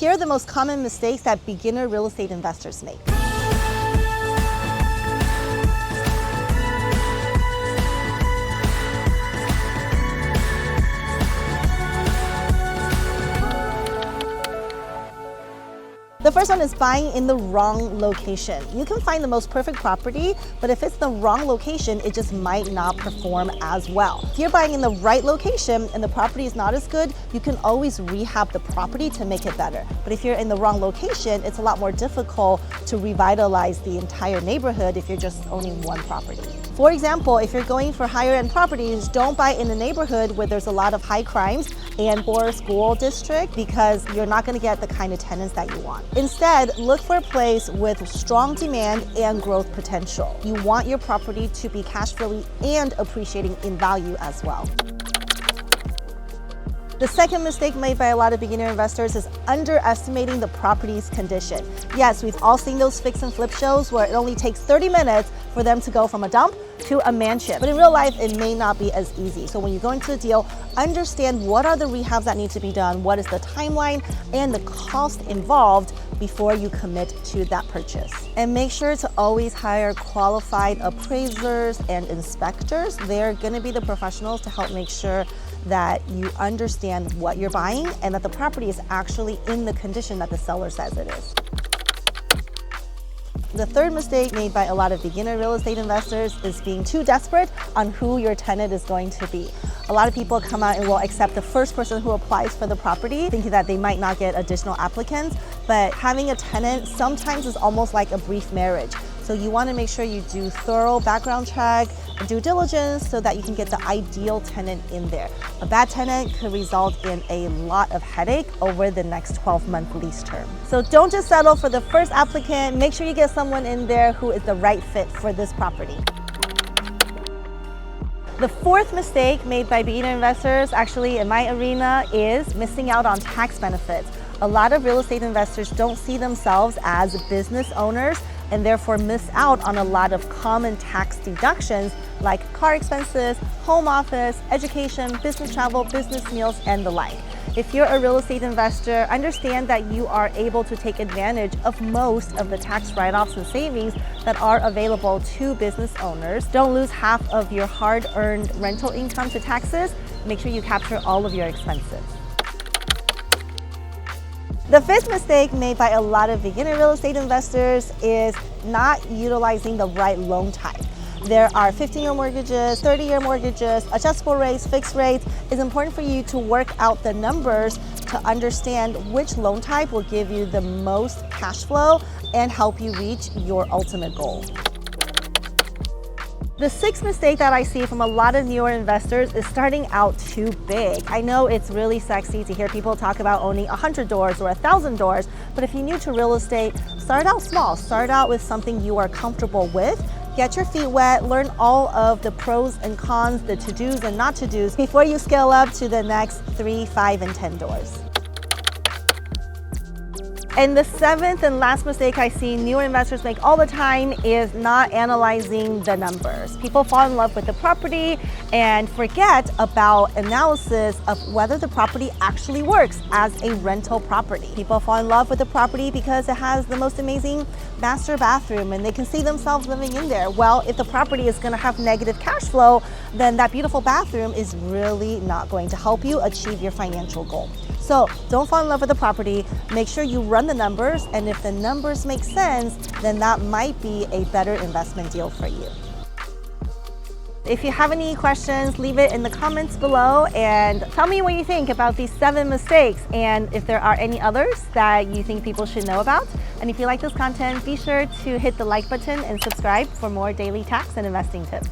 Here are the most common mistakes that beginner real estate investors make. The first one is buying in the wrong location. You can find the most perfect property, but if it's the wrong location, it just might not perform as well. If you're buying in the right location and the property is not as good, you can always rehab the property to make it better. But if you're in the wrong location, it's a lot more difficult to revitalize the entire neighborhood if you're just owning one property. For example, if you're going for higher end properties, don't buy in a neighborhood where there's a lot of high crimes and poor school district, because you're not going to get the kind of tenants that you want. Instead, look for a place with strong demand and growth potential. You want your property to be cash flowing and appreciating in value as well. The second mistake made by a lot of beginner investors is underestimating the property's condition. Yes, we've all seen those fix and flip shows where it only takes 30 minutes for them to go from a dump to a mansion. But in real life, it may not be as easy. So when you go into a deal, understand what are the rehabs that need to be done, what is the timeline and the cost involved before you commit to that purchase. And make sure to always hire qualified appraisers and inspectors. They're gonna be the professionals to help make sure that you understand what you're buying and that the property is actually in the condition that the seller says it is. The third mistake made by a lot of beginner real estate investors is being too desperate on who your tenant is going to be. A lot of people come out and will accept the first person who applies for the property, thinking that they might not get additional applicants, but having a tenant sometimes is almost like a brief marriage. So you want to make sure you do thorough background check and due diligence so that you can get the ideal tenant in there. A bad tenant could result in a lot of headache over the next 12-month lease term. So don't just settle for the first applicant. Make sure you get someone in there who is the right fit for this property. The fourth mistake made by beginner investors, actually in my arena, is missing out on tax benefits. A lot of real estate investors don't see themselves as business owners and therefore miss out on a lot of common tax deductions like car expenses, home office, education, business travel, business meals, and the like. If you're a real estate investor, understand that you are able to take advantage of most of the tax write-offs and savings that are available to business owners. Don't lose half of your hard-earned rental income to taxes. Make sure you capture all of your expenses. The fifth mistake made by a lot of beginner real estate investors is not utilizing the right loan type. There are 15-year mortgages, 30-year mortgages, adjustable rates, fixed rates. It's important for you to work out the numbers to understand which loan type will give you the most cash flow and help you reach your ultimate goal. The sixth mistake that I see from a lot of newer investors is starting out too big. I know it's really sexy to hear people talk about owning 100 doors or 1,000 doors, but if you're new to real estate, start out small. Start out with something you are comfortable with. Get your feet wet, learn all of the pros and cons, the to-dos and not to-dos before you scale up to the next 3, 5, and 10 doors. And the seventh and last mistake I see newer investors make all the time is not analyzing the numbers. People fall in love with the property and forget about analysis of whether the property actually works as a rental property. People fall in love with the property because it has the most amazing master bathroom and they can see themselves living in there. Well, if the property is going to have negative cash flow, then that beautiful bathroom is really not going to help you achieve your financial goal. So don't fall in love with the property, make sure you run the numbers, and if the numbers make sense, then that might be a better investment deal for you. If you have any questions, leave it in the comments below and tell me what you think about these 7 mistakes and if there are any others that you think people should know about. And if you like this content, be sure to hit the like button and subscribe for more daily tax and investing tips.